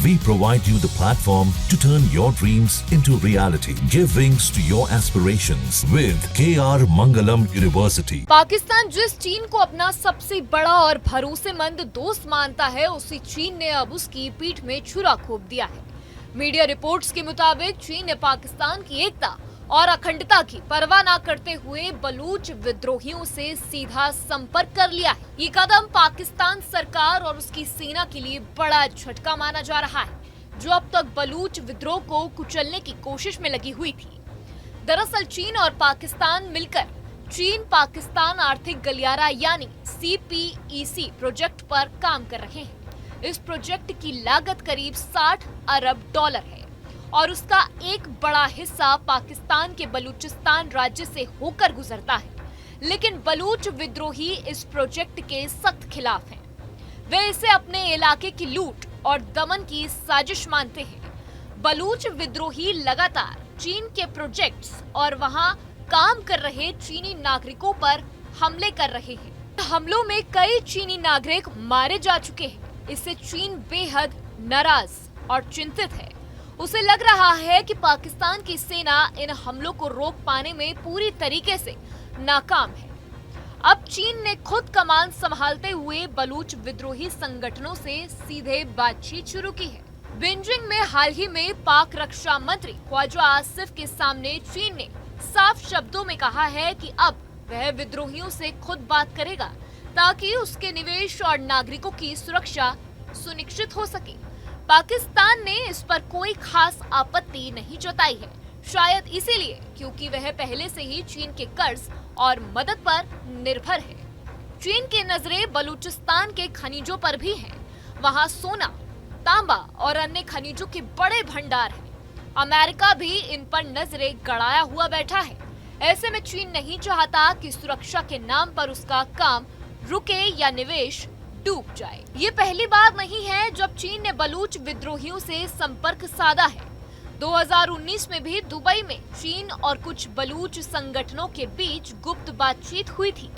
We provide you the platform to turn your dreams into reality. Give wings to your aspirations with KR Mangalam University. Pakistan जिस चीन को अपना सबसे बड़ा और भरोसेमंद दोस्त मानता है, उसी चीन ने अब उसकी पीठ में छुरा घोंप दिया है। मीडिया रिपोर्ट्स के मुताबिक चीन ने पाकिस्तान की एकता और अखंडता की परवाह न करते हुए बलूच विद्रोहियों से सीधा संपर्क कर लिया है। ये कदम पाकिस्तान सरकार और उसकी सेना के लिए बड़ा झटका माना जा रहा है, जो अब तक बलूच विद्रोह को कुचलने की कोशिश में लगी हुई थी। दरअसल चीन और पाकिस्तान मिलकर चीन पाकिस्तान आर्थिक गलियारा यानी CPEC प्रोजेक्ट पर काम कर रहे हैं। इस प्रोजेक्ट की लागत करीब 60 अरब डॉलर है और उसका एक बड़ा हिस्सा पाकिस्तान के बलूचिस्तान राज्य से होकर गुजरता है। लेकिन बलूच विद्रोही इस प्रोजेक्ट के सख्त खिलाफ हैं। वे इसे अपने इलाके की लूट और दमन की साजिश मानते हैं। बलूच विद्रोही लगातार चीन के प्रोजेक्ट्स और वहां काम कर रहे चीनी नागरिकों पर हमले कर रहे हैं। हमलों में कई चीनी नागरिक मारे जा चुके हैं। इससे चीन बेहद नाराज और चिंतित है। उसे लग रहा है कि पाकिस्तान की सेना इन हमलों को रोक पाने में पूरी तरीके से नाकाम है। अब चीन ने खुद कमान संभालते हुए बलूच विद्रोही संगठनों से सीधे बातचीत शुरू की है। बीजिंग में हाल ही में पाक रक्षा मंत्री ख्वाजा आसिफ के सामने चीन ने साफ शब्दों में कहा है कि अब वह विद्रोहियों से खुद बात करेगा ताकि उसके निवेश और नागरिकों की सुरक्षा सुनिश्चित हो सके। पाकिस्तान ने इस पर कोई खास आपत्ति नहीं जताई है, शायद इसीलिए क्योंकि वह पहले से ही चीन के कर्ज और मदद पर निर्भर है। चीन की नजरें बलूचिस्तान के खनिजों पर भी हैं। वहां सोना, तांबा और अन्य खनिजों के बड़े भंडार हैं। अमेरिका भी इन पर नजरें गड़ाया हुआ बैठा है। ऐसे में चीन नहीं चाहता कि सुरक्षा के नाम पर उसका काम रुके या निवेश डूब जाए। ये पहली बार नहीं है जब चीन ने बलूच विद्रोहियों से संपर्क साधा है। 2019 में भी दुबई में चीन और कुछ बलूच संगठनों के बीच गुप्त बातचीत हुई थी।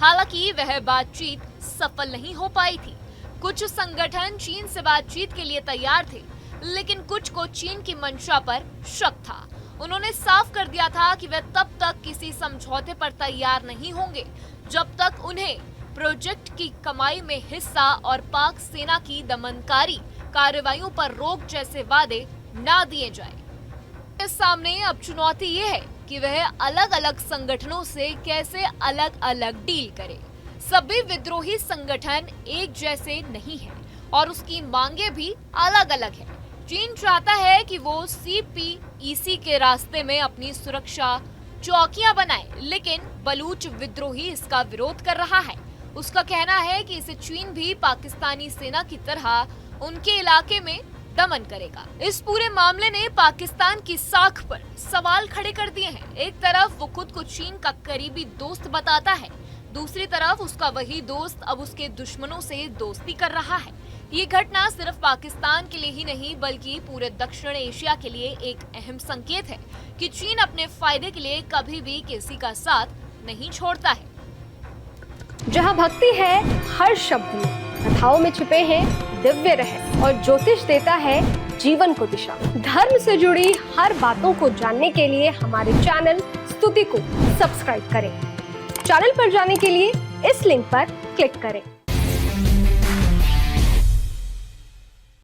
हालांकि वह बातचीत सफल नहीं हो पाई थी। कुछ संगठन चीन से बातचीत के लिए तैयार थे, लेकिन कुछ को चीन की मंशा पर शक था। उन्होंने साफ कर दिया था कि वे तब तक किसी समझौते पर तैयार नहीं होंगे जब तक उन्हें प्रोजेक्ट की कमाई में हिस्सा और पाक सेना की दमनकारी कार्रवाइयों पर रोक जैसे वादे ना दिए जाएं। इस सामने अब चुनौती ये है कि वह अलग अलग संगठनों से कैसे अलग अलग डील करे। सभी विद्रोही संगठन एक जैसे नहीं हैं और उसकी मांगे भी अलग अलग है। चीन चाहता है कि वो CPEC के रास्ते में अपनी सुरक्षा चौकियां बनाए, लेकिन बलूच विद्रोही इसका विरोध कर रहा है। उसका कहना है कि इसे चीन भी पाकिस्तानी सेना की तरह उनके इलाके में दमन करेगा। इस पूरे मामले ने पाकिस्तान की साख पर सवाल खड़े कर दिए हैं। एक तरफ वो खुद को चीन का करीबी दोस्त बताता है, दूसरी तरफ उसका वही दोस्त अब उसके दुश्मनों से दोस्ती कर रहा है। ये घटना सिर्फ पाकिस्तान के लिए ही नहीं बल्कि पूरे दक्षिण एशिया के लिए एक अहम संकेत है कि चीन अपने फायदे के लिए कभी भी किसी का साथ नहीं छोड़ता है। जहाँ भक्ति है हर शब्द में, कथाओं में छुपे हैं दिव्य रहस्य और ज्योतिष देता है जीवन को दिशा। धर्म से जुड़ी हर बातों को जानने के लिए हमारे चैनल स्तुति को सब्सक्राइब करें। चैनल पर जाने के लिए इस लिंक पर क्लिक करें।